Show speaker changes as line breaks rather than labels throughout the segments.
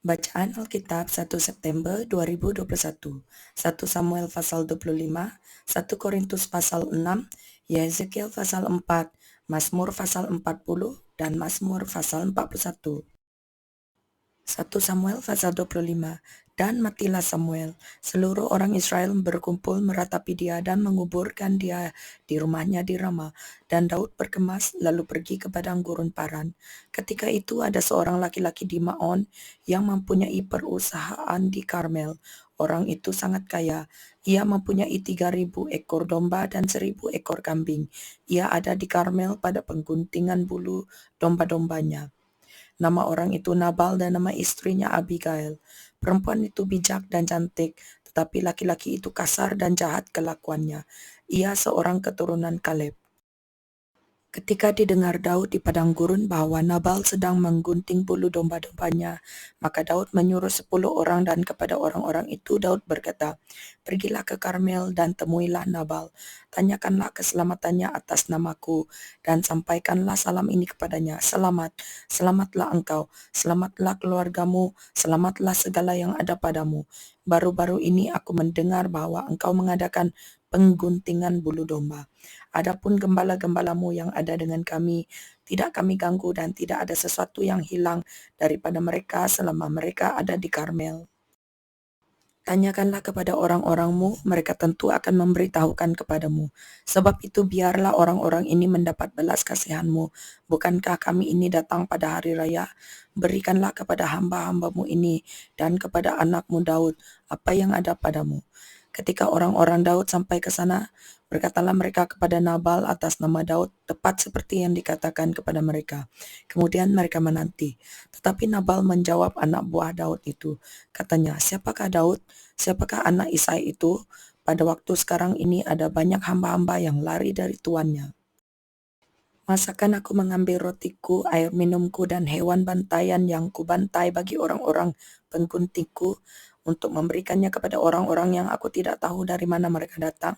Bacaan Alkitab 1 September 2021, 1 Samuel pasal 25, 1 Korintus pasal 6, Yezekiel pasal 4, Mazmur pasal 40, dan Mazmur pasal 41. 1 Samuel pasal 25. Dan matilah Samuel. Seluruh orang Israel berkumpul meratapi dia dan menguburkan dia di rumahnya di Rama. Dan Daud berkemas lalu pergi ke padang gurun Paran. Ketika itu ada seorang laki-laki di Maon yang mempunyai perusahaan di Karmel. Orang itu sangat kaya. Ia mempunyai 3.000 ekor domba dan 1.000 ekor kambing. Ia ada di Karmel pada pengguntingan bulu domba-dombanya. Nama orang itu Nabal dan nama istrinya Abigail. Perempuan itu bijak dan cantik, tetapi laki-laki itu kasar dan jahat kelakuannya. Ia seorang keturunan Kaleb. Ketika didengar Daud di padang gurun bahwa Nabal sedang menggunting bulu domba-dombanya, maka Daud menyuruh 10 orang dan kepada orang-orang itu Daud berkata, "Pergilah ke Karmel dan temuilah Nabal. Tanyakanlah keselamatannya atas namaku dan sampaikanlah salam ini kepadanya. Selamat, selamatlah engkau, selamatlah keluargamu, selamatlah segala yang ada padamu. Baru-baru ini aku mendengar bahwa engkau mengadakan pengguntingan bulu domba. Adapun gembala-gembalamu yang ada dengan kami, tidak kami ganggu dan tidak ada sesuatu yang hilang daripada mereka selama mereka ada di Karmel. Tanyakanlah kepada orang-orangmu, mereka tentu akan memberitahukan kepadamu. Sebab itu biarlah orang-orang ini mendapat belas kasihanmu. Bukankah kami ini datang pada hari raya? Berikanlah kepada hamba-hambamu ini dan kepada anakmu Daud apa yang ada padamu." Ketika orang-orang Daud sampai ke sana, berkatalah mereka kepada Nabal atas nama Daud, tepat seperti yang dikatakan kepada mereka. Kemudian mereka menanti. Tetapi Nabal menjawab anak buah Daud itu. Katanya, "Siapakah Daud? Siapakah anak Isai itu? Pada waktu sekarang ini ada banyak hamba-hamba yang lari dari tuannya. Masakan aku mengambil rotiku, air minumku, dan hewan bantaian yang kubantai bagi orang-orang pengguntingku untuk memberikannya kepada orang-orang yang aku tidak tahu dari mana mereka datang?"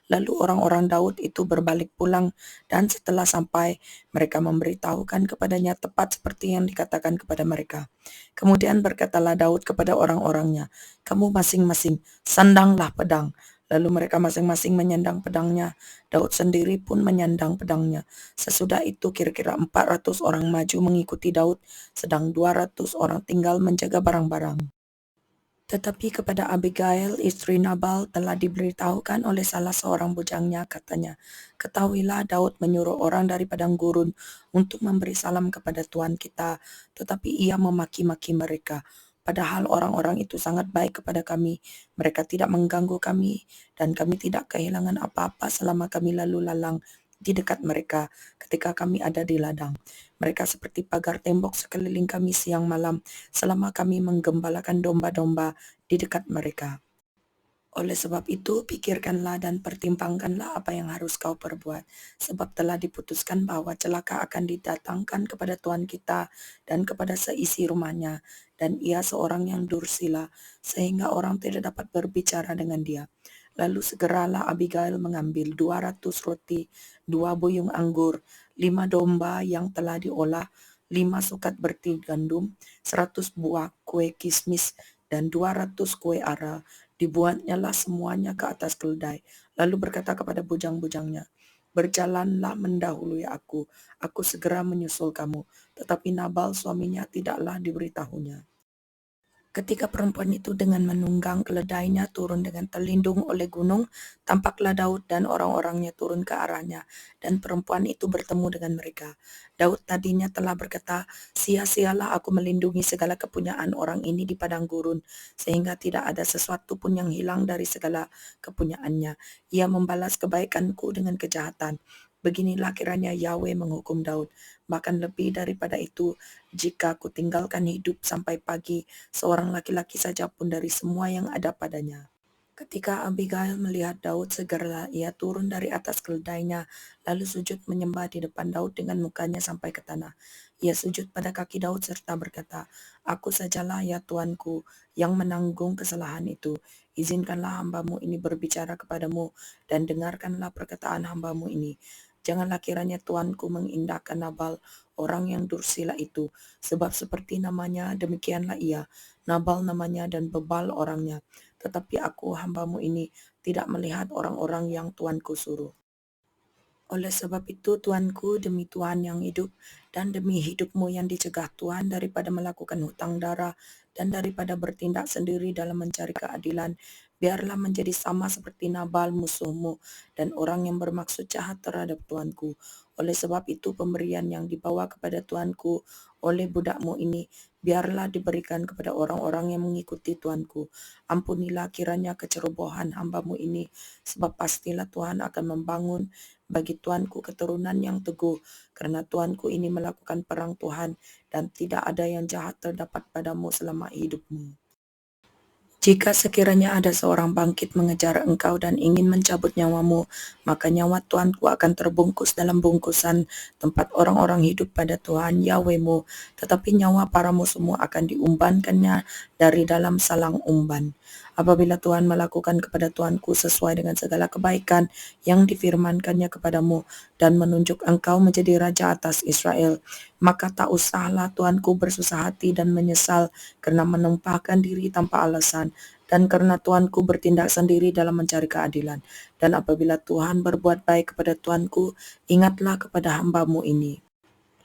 Lalu orang-orang Daud itu berbalik pulang, dan setelah sampai, mereka memberitahukan kepadanya tepat seperti yang dikatakan kepada mereka. Kemudian berkatalah Daud kepada orang-orangnya, "Kamu masing-masing sandanglah pedang." Lalu mereka masing-masing menyandang pedangnya. Daud sendiri pun menyandang pedangnya. Sesudah itu kira-kira 400 orang maju mengikuti Daud, sedang 200 orang tinggal menjaga barang-barang. Tetapi kepada Abigail, istri Nabal, telah diberitahukan oleh salah seorang bujangnya, katanya, "Ketahuilah Daud menyuruh orang dari padang gurun untuk memberi salam kepada tuan kita, tetapi ia memaki-maki mereka. Padahal orang-orang itu sangat baik kepada kami. Mereka tidak mengganggu kami, dan kami tidak kehilangan apa-apa selama kami lalu lalang di dekat mereka ketika kami ada di ladang. Mereka seperti pagar tembok sekeliling kami siang malam selama kami menggembalakan domba-domba di dekat mereka. Oleh sebab itu, pikirkanlah dan pertimbangkanlah apa yang harus kau perbuat, sebab telah diputuskan bahwa celaka akan didatangkan kepada Tuhan kita dan kepada seisi rumahnya, dan ia seorang yang dursila, sehingga orang tidak dapat berbicara dengan dia. Lalu segeralah Abigail mengambil 200 roti, 2 buyung anggur, 5 domba yang telah diolah, 5 sukat berti gandum, 100 buah kue kismis, dan 200 kue ara. Dibuatnyalah semuanya ke atas keledai, lalu berkata kepada bujang-bujangnya, "Berjalanlah mendahului aku segera menyusul kamu." Tetapi Nabal suaminya tidaklah diberitahunya. Ketika perempuan itu dengan menunggang keledainya turun dengan terlindung oleh gunung, tampaklah Daud dan orang-orangnya turun ke arahnya, dan perempuan itu bertemu dengan mereka. Daud tadinya telah berkata, "Sia-sialah aku melindungi segala kepunyaan orang ini di padang gurun, sehingga tidak ada sesuatu pun yang hilang dari segala kepunyaannya. Ia membalas kebaikanku dengan kejahatan. Beginilah kiranya Yahweh menghukum Daud. Bahkan lebih daripada itu, jika kutinggalkan hidup sampai pagi, seorang laki-laki saja pun dari semua yang ada padanya." Ketika Abigail melihat Daud, segera ia turun dari atas keledainya, lalu sujud menyembah di depan Daud dengan mukanya sampai ke tanah. Ia sujud pada kaki Daud serta berkata, "Aku sajalah ya Tuanku yang menanggung kesalahan itu. Izinkanlah hambamu ini berbicara kepadamu dan dengarkanlah perkataan hambamu ini. Janganlah kiranya tuanku mengindahkan Nabal, orang yang dursila itu, sebab seperti namanya demikianlah ia, Nabal namanya dan bebal orangnya. Tetapi aku hambamu ini tidak melihat orang-orang yang tuanku suruh. Oleh sebab itu, tuanku, demi Tuhan yang hidup dan demi hidupmu yang dicegah Tuhan daripada melakukan hutang darah dan daripada bertindak sendiri dalam mencari keadilan, biarlah menjadi sama seperti Nabal musuhmu dan orang yang bermaksud jahat terhadap tuanku. Oleh sebab itu, pemberian yang dibawa kepada tuanku oleh budakmu ini, biarlah diberikan kepada orang-orang yang mengikuti tuanku. Ampunilah kiranya kecerobohan hambamu ini, sebab pastilah Tuhan akan membangun bagi tuanku keturunan yang teguh, karena tuanku ini melakukan perang Tuhan, dan tidak ada yang jahat terdapat padamu selama hidupmu. Jika sekiranya ada seorang bangkit mengejar engkau dan ingin mencabut nyawamu, maka nyawa tuanku akan terbungkus dalam bungkusan tempat orang-orang hidup pada Tuhan Yahwehmu, tetapi nyawa para musuhmu akan diumbankannya dari dalam salang umban. Apabila Tuhan melakukan kepada tuanku sesuai dengan segala kebaikan yang difirmankannya kepadamu dan menunjuk engkau menjadi raja atas Israel, maka tak usahlah tuanku bersusah hati dan menyesal karena menumpahkan diri tanpa alasan, dan karena tuanku bertindak sendiri dalam mencari keadilan. Dan apabila Tuhan berbuat baik kepada tuanku, ingatlah kepada hambamu ini.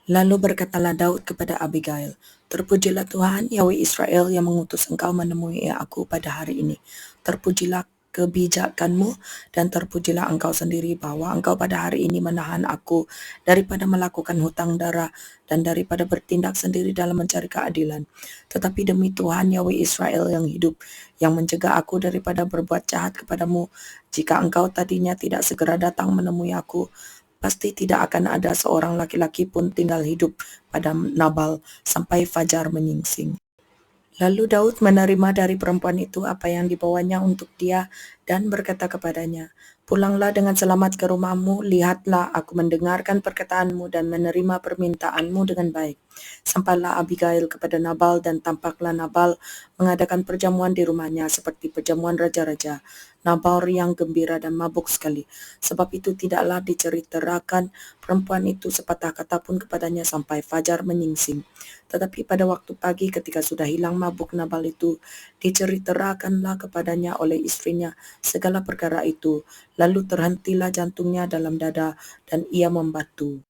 Lalu berkatalah Daud kepada Abigail, "Terpujilah Tuhan, Yahweh Israel yang mengutus engkau menemui aku pada hari ini. Terpujilah kebijakanmu dan terpujilah engkau sendiri bahwa engkau pada hari ini menahan aku daripada melakukan hutang darah dan daripada bertindak sendiri dalam mencari keadilan. Tetapi demi Tuhan Yahweh Israel yang hidup, yang mencegah aku daripada berbuat jahat kepadamu, jika engkau tadinya tidak segera datang menemui aku, pasti tidak akan ada seorang laki-laki pun tinggal hidup pada Nabal sampai fajar menyingsing." Lalu Daud menerima dari perempuan itu apa yang dibawanya untuk dia dan berkata kepadanya, "Pulanglah dengan selamat ke rumahmu, lihatlah aku mendengarkan perkataanmu dan menerima permintaanmu dengan baik." Sampailah Abigail kepada Nabal dan tampaklah Nabal mengadakan perjamuan di rumahnya seperti perjamuan raja-raja. Nabal riang gembira dan mabuk sekali. Sebab itu tidaklah diceritakan perempuan itu sepatah kata pun kepadanya sampai fajar menyingsing. Tetapi pada waktu pagi ketika sudah hilang mabuk Nabal itu, diceritakanlah kepadanya oleh istrinya segala perkara itu. Lalu terhentilah jantungnya dalam dada dan ia membatu.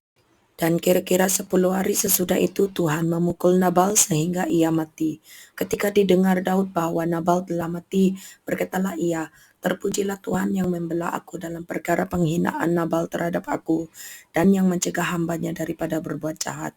Dan kira-kira 10 hari sesudah itu Tuhan memukul Nabal sehingga ia mati. Ketika didengar Daud bahwa Nabal telah mati, berkatalah ia, "Terpujilah Tuhan yang membela aku dalam perkara penghinaan Nabal terhadap aku, dan yang mencegah hambanya daripada berbuat jahat.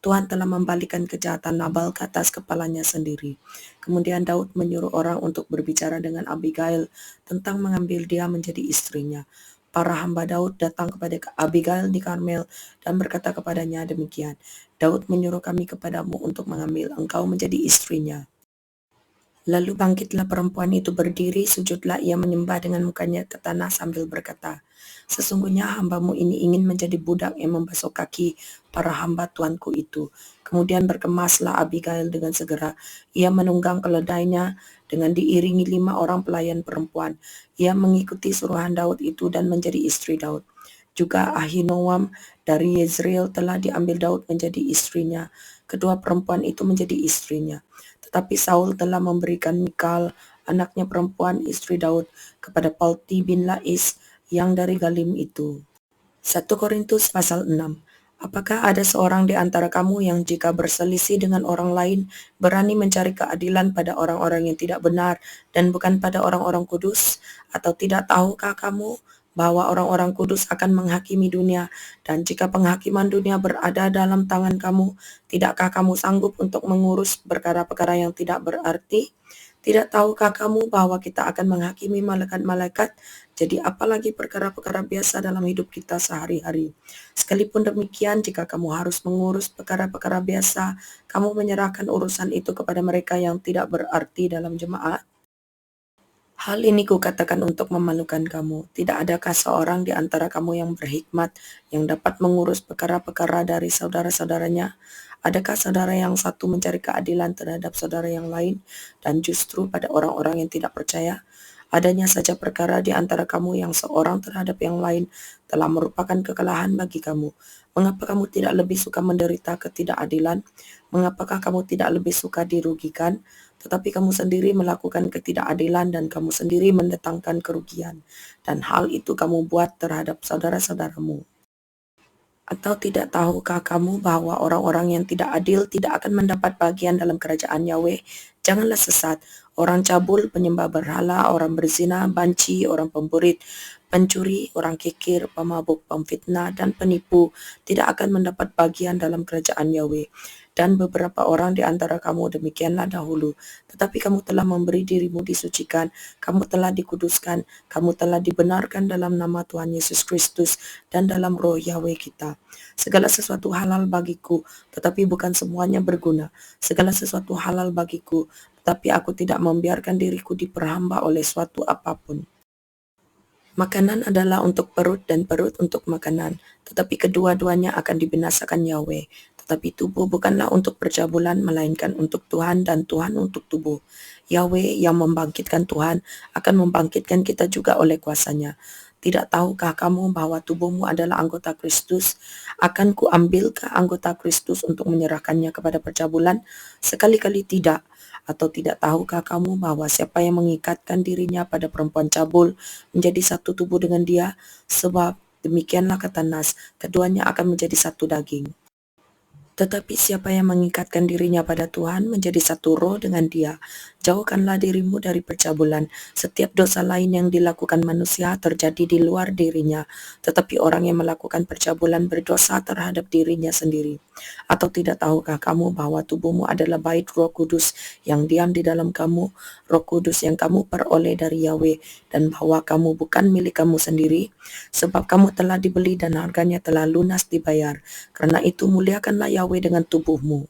Tuhan telah membalikan kejahatan Nabal ke atas kepalanya sendiri." Kemudian Daud menyuruh orang untuk berbicara dengan Abigail tentang mengambil dia menjadi istrinya. Para hamba Daud datang kepada Abigail di Karmel dan berkata kepadanya demikian, "Daud menyuruh kami kepadamu untuk mengambil engkau menjadi istrinya." Lalu bangkitlah perempuan itu berdiri, sujudlah ia menyembah dengan mukanya ke tanah sambil berkata, "Sesungguhnya hambamu ini ingin menjadi budak yang membasuh kaki para hamba tuanku itu." Kemudian berkemaslah Abigail dengan segera. Ia menunggang keledainya dengan diiringi 5 orang pelayan perempuan. Ia mengikuti suruhan Daud itu dan menjadi istri Daud. Juga Ahinoam dari Yezreel telah diambil Daud menjadi istrinya. Kedua perempuan itu menjadi istrinya. Tetapi Saul telah memberikan Mikal, anaknya perempuan istri Daud, kepada Palti bin Lais yang dari Galim itu. 1 Korintus pasal 6. Apakah ada seorang di antara kamu yang jika berselisih dengan orang lain berani mencari keadilan pada orang-orang yang tidak benar dan bukan pada orang-orang kudus? Atau tidak tahukah kamu bahwa orang-orang kudus akan menghakimi dunia, dan jika penghakiman dunia berada dalam tangan kamu, tidakkah kamu sanggup untuk mengurus perkara-perkara yang tidak berarti? Tidak tahukah kamu bahwa kita akan menghakimi malaikat-malaikat? Jadi apalagi perkara-perkara biasa dalam hidup kita sehari-hari. Sekalipun demikian, jika kamu harus mengurus perkara-perkara biasa, kamu menyerahkan urusan itu kepada mereka yang tidak berarti dalam jemaat? Hal ini kukatakan untuk memalukan kamu. Tidak adakah seorang di antara kamu yang berhikmat, yang dapat mengurus perkara-perkara dari saudara-saudaranya? Adakah saudara yang satu mencari keadilan terhadap saudara yang lain, dan justru pada orang-orang yang tidak percaya? Adanya saja perkara di antara kamu yang seorang terhadap yang lain telah merupakan kekalahan bagi kamu. Mengapa kamu tidak lebih suka menderita ketidakadilan? Mengapakah kamu tidak lebih suka dirugikan? Tetapi kamu sendiri melakukan ketidakadilan dan kamu sendiri mendatangkan kerugian. Dan hal itu kamu buat terhadap saudara-saudaramu. Atau tidak tahukah kamu bahwa orang-orang yang tidak adil tidak akan mendapat bagian dalam kerajaan Yahweh? Janganlah sesat. Orang cabul, penyembah berhala, orang berzina, banci, orang pemburit, pencuri, orang kikir, pemabuk, pemfitnah, dan penipu tidak akan mendapat bagian dalam kerajaan Yahweh. Dan beberapa orang di antara kamu demikianlah dahulu. Tetapi kamu telah memberi dirimu disucikan, kamu telah dikuduskan, kamu telah dibenarkan dalam nama Tuhan Yesus Kristus dan dalam roh Yahweh kita. Segala sesuatu halal bagiku, tetapi bukan semuanya berguna. Segala sesuatu halal bagiku, tetapi aku tidak membiarkan diriku diperhamba oleh suatu apapun. Makanan adalah untuk perut dan perut untuk makanan, tetapi kedua-duanya akan dibinasakan Yahweh. Tetapi tubuh bukanlah untuk percabulan, melainkan untuk Tuhan dan Tuhan untuk tubuh. Yahweh yang membangkitkan Tuhan akan membangkitkan kita juga oleh kuasa-Nya. Tidak tahukah kamu bahwa tubuhmu adalah anggota Kristus? Akan kuambilkah anggota Kristus untuk menyerahkannya kepada percabulan? Sekali-kali tidak. Atau tidak tahukah kamu bahwa siapa yang mengikatkan dirinya pada perempuan cabul menjadi satu tubuh dengan dia? Sebab demikianlah kata Nas, keduanya akan menjadi satu daging. Tetapi siapa yang mengikatkan dirinya pada Tuhan menjadi satu roh dengan Dia. Jauhkanlah dirimu dari percabulan. Setiap dosa lain yang dilakukan manusia terjadi di luar dirinya, tetapi orang yang melakukan percabulan berdosa terhadap dirinya sendiri. Atau tidak tahukah kamu bahwa tubuhmu adalah bait Roh Kudus yang diam di dalam kamu, Roh Kudus yang kamu peroleh dari Yahweh, dan bahwa kamu bukan milik kamu sendiri, sebab kamu telah dibeli dan harganya telah lunas dibayar. Karena itu muliakanlah Yahweh dengan tubuhmu.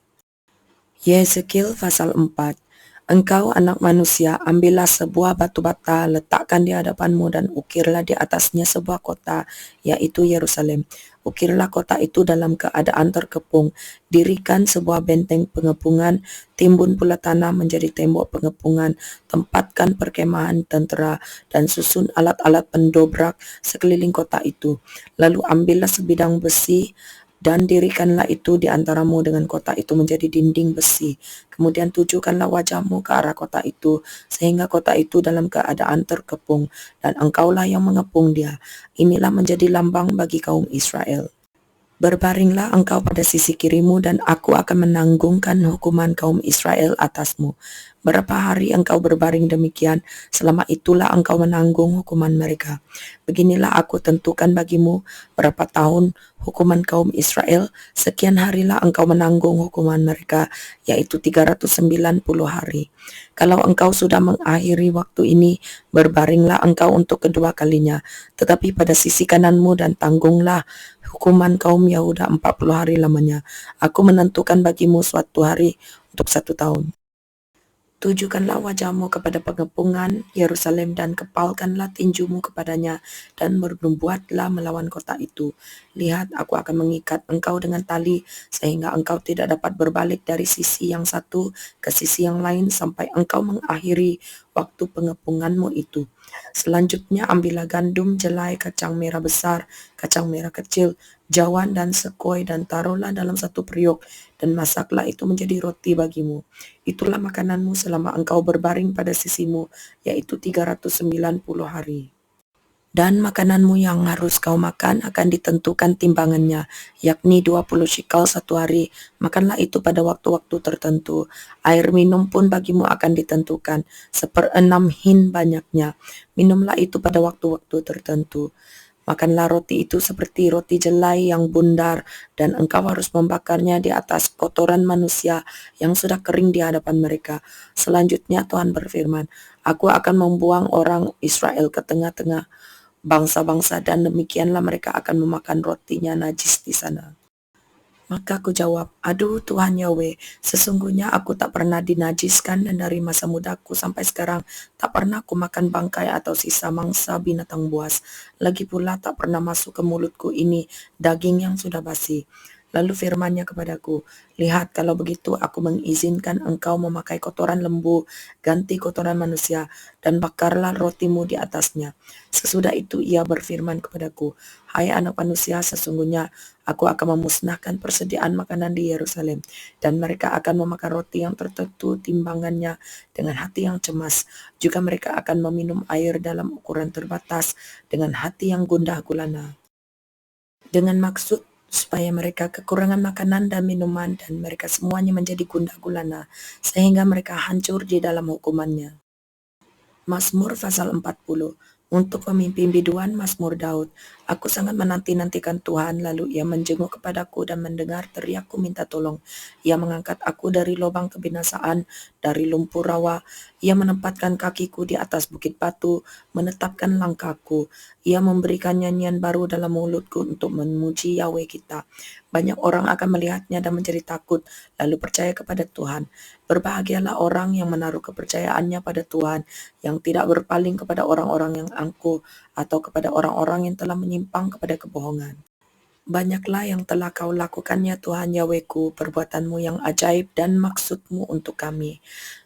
Yeskiel pasal 4. Engkau anak manusia, ambillah sebuah batu bata, letakkan di hadapanmu dan ukirlah di atasnya sebuah kota, yaitu Yerusalem. Ukirlah kota itu dalam keadaan terkepung, dirikan sebuah benteng pengepungan, timbun pula tanah menjadi tembok pengepungan, tempatkan perkemahan tentera, dan susun alat-alat pendobrak sekeliling kota itu. Lalu ambillah sebidang besi, dan dirikanlah itu di antaramu dengan kota itu menjadi dinding besi. Kemudian tujukanlah wajahmu ke arah kota itu, sehingga kota itu dalam keadaan terkepung, dan engkaulah yang mengepung dia. Inilah menjadi lambang bagi kaum Israel. Berbaringlah engkau pada sisi kirimu dan aku akan menanggungkan hukuman kaum Israel atasmu. Berapa hari engkau berbaring demikian, selama itulah engkau menanggung hukuman mereka. Beginilah aku tentukan bagimu berapa tahun hukuman kaum Israel, sekian harilah engkau menanggung hukuman mereka, yaitu 390 hari. Kalau engkau sudah mengakhiri waktu ini, berbaringlah engkau untuk kedua kalinya, tetapi pada sisi kananmu dan tanggunglah hukuman kaum Yahuda 40 hari lamanya. Aku menentukan bagimu suatu hari untuk 1 tahun. Tujukanlah wajahmu kepada pengepungan Yerusalem dan kepalkanlah tinjumu kepadanya dan bernubuatlah melawan kota itu. Lihat, aku akan mengikat engkau dengan tali sehingga engkau tidak dapat berbalik dari sisi yang satu ke sisi yang lain sampai engkau mengakhiri waktu pengepunganmu itu. Selanjutnya ambillah gandum, jelai, kacang merah besar, kacang merah kecil, jawan dan sekoi dan taruhlah dalam satu periuk dan masaklah itu menjadi roti bagimu. Itulah makananmu selama engkau berbaring pada sisimu, yaitu 390 hari. Dan makananmu yang harus kau makan akan ditentukan timbangannya, yakni 20 shikal 1 hari. Makanlah itu pada waktu-waktu tertentu. Air minum pun bagimu akan ditentukan, 1/6 hin banyaknya. Minumlah itu pada waktu-waktu tertentu. Makanlah roti itu seperti roti jelai yang bundar, dan engkau harus membakarnya di atas kotoran manusia yang sudah kering di hadapan mereka. Selanjutnya Tuhan berfirman, Aku akan membuang orang Israel ke tengah-tengah bangsa-bangsa dan demikianlah mereka akan memakan rotinya najis di sana. Maka aku jawab, aduh Tuhan Yahweh, sesungguhnya aku tak pernah dinajiskan dan dari masa mudaku sampai sekarang tak pernah aku makan bangkai atau sisa mangsa binatang buas. Lagi pula tak pernah masuk ke mulutku ini daging yang sudah basi. Lalu firman-Nya kepadaku, "Lihat, kalau begitu aku mengizinkan engkau memakai kotoran lembu, ganti kotoran manusia, dan bakarlah rotimu di atasnya." Sesudah itu ia berfirman kepadaku, "Hai anak manusia, sesungguhnya aku akan memusnahkan persediaan makanan di Yerusalem, dan mereka akan memakan roti yang tertentu timbangannya dengan hati yang cemas. Juga mereka akan meminum air dalam ukuran terbatas dengan hati yang gundah gulana. Dengan maksud supaya mereka kekurangan makanan dan minuman dan mereka semuanya menjadi gundah gulana, sehingga mereka hancur di dalam hukumannya." Mazmur pasal 40. Untuk pemimpin biduan, Mazmur Daud. Aku sangat menanti-nantikan Tuhan, lalu ia menjenguk kepadaku dan mendengar teriakku minta tolong. Ia mengangkat aku dari lubang kebinasaan, dari lumpur rawa. Ia menempatkan kakiku di atas bukit batu, menetapkan langkahku. Ia memberikan nyanyian baru dalam mulutku untuk memuji Yahweh kita. Banyak orang akan melihatnya dan menjadi takut, lalu percaya kepada Tuhan. Berbahagialah orang yang menaruh kepercayaannya pada Tuhan, yang tidak berpaling kepada orang-orang yang angkuh atau kepada orang-orang yang telah menyimpang kepada kebohongan. Banyaklah yang telah kau lakukannya Tuhan Yahwehku, perbuatanmu yang ajaib dan maksudmu untuk kami.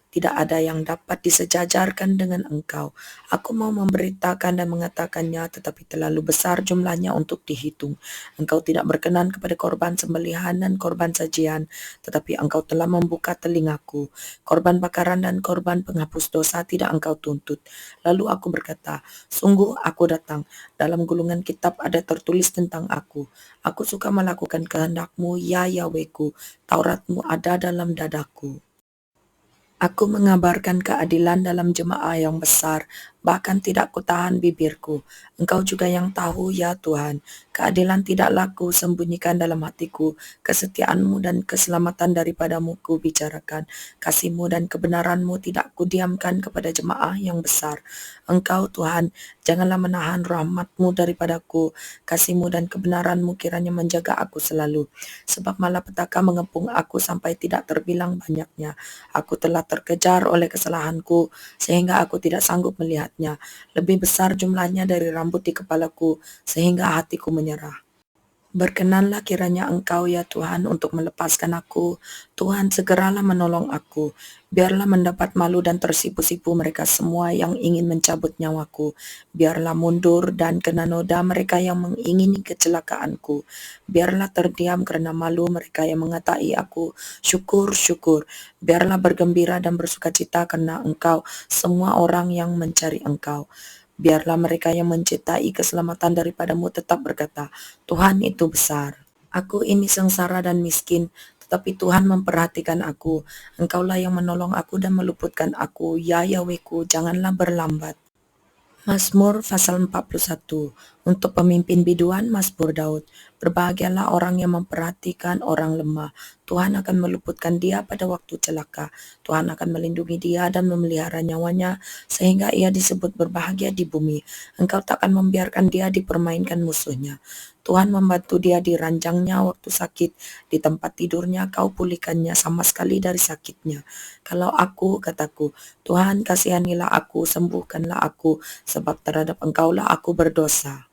Tidak ada yang dapat disejajarkan dengan engkau. Aku mau memberitakan dan mengatakannya, tetapi terlalu besar jumlahnya untuk dihitung. Engkau tidak berkenan kepada korban sembelihan dan korban sajian, tetapi engkau telah membuka telingaku. Korban bakaran dan korban penghapus dosa tidak engkau tuntut. Lalu aku berkata, sungguh aku datang. Dalam gulungan kitab ada tertulis tentang aku. Aku suka melakukan kehendakmu, ya Yahwehku. Tauratmu ada dalam dadaku. Aku mengabarkan keadilan dalam jemaah yang besar, bahkan tidak kutahan bibirku. Engkau juga yang tahu, ya Tuhan. Keadilan tidaklah sembunyikan dalam hatiku. Kesetiaanmu dan keselamatan daripadamu bicarakan. Kasihmu dan kebenaranmu tidak kudiamkan kepada jemaah yang besar. Engkau, Tuhan, janganlah menahan rahmatmu daripadaku. Kasihmu dan kebenaranmu kiranya menjaga aku selalu. Sebab malapetaka mengepung aku sampai tidak terbilang banyaknya. Aku telah terkejar oleh kesalahanku, sehingga aku tidak sanggup melihatnya. Lebih besar jumlahnya dari rambut di kepalaku, sehingga hatiku menyerah. Berkenanlah kiranya Engkau, ya Tuhan, untuk melepaskan aku. Tuhan, segeralah menolong aku. Biarlah mendapat malu dan tersipu-sipu mereka semua yang ingin mencabut nyawaku. Biarlah mundur dan kena noda mereka yang mengingini kecelakaanku. Biarlah terdiam karena malu mereka yang mengatai aku. Syukur, syukur. Biarlah bergembira dan bersukacita karena Engkau, semua orang yang mencari Engkau. Biarlah mereka yang mencintai keselamatan daripadamu tetap berkata, Tuhan itu besar. Aku ini sengsara dan miskin, tetapi Tuhan memperhatikan aku. Engkaulah yang menolong aku dan meluputkan aku. Ya Yahwehku, janganlah berlambat. Mazmur pasal 41. Untuk pemimpin biduan, Mazmur Daud. Berbahagialah orang yang memperhatikan orang lemah. Tuhan akan meluputkan dia pada waktu celaka. Tuhan akan melindungi dia dan memelihara nyawanya, sehingga ia disebut berbahagia di bumi. Engkau takkan membiarkan dia dipermainkan musuhnya. Tuhan membantu dia di ranjangnya waktu sakit. Di tempat tidurnya kau pulihkannya sama sekali dari sakitnya. Kalau aku, kataku, Tuhan kasihanilah aku, sembuhkanlah aku, sebab terhadap Engkaulah aku berdosa.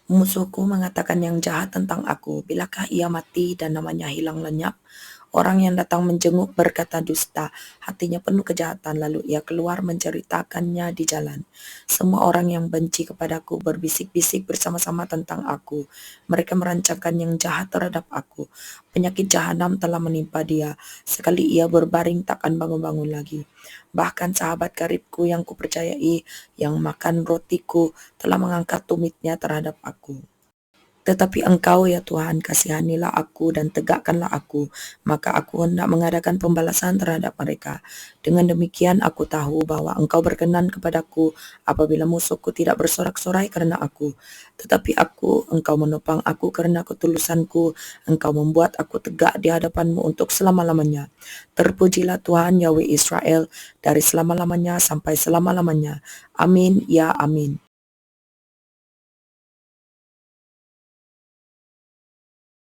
Musuhku mengatakan yang jahat tentang aku, bilakah ia mati dan namanya hilang lenyap? Orang yang datang menjenguk berkata dusta, hatinya penuh kejahatan, lalu ia keluar menceritakannya di jalan. Semua orang yang benci kepadaku berbisik-bisik bersama-sama tentang aku. Mereka merancangkan yang jahat terhadap aku. Penyakit jahanam telah menimpa dia. Sekali ia berbaring takkan bangun-bangun lagi. Bahkan sahabat karibku yang kupercayai, yang makan rotiku, telah mengangkat tumitnya terhadap aku. Tetapi Engkau, ya Tuhan, kasihanilah aku dan tegakkanlah aku, maka aku hendak mengadakan pembalasan terhadap mereka. Dengan demikian aku tahu bahwa Engkau berkenan kepadaku apabila musuhku tidak bersorak-sorai karena aku. Tetapi Engkau menopang aku karena ketulusanku, Engkau membuat aku tegak di hadapanmu untuk selama-lamanya. Terpujilah Tuhan Yahweh Israel dari selama-lamanya sampai selama-lamanya. Amin, ya amin.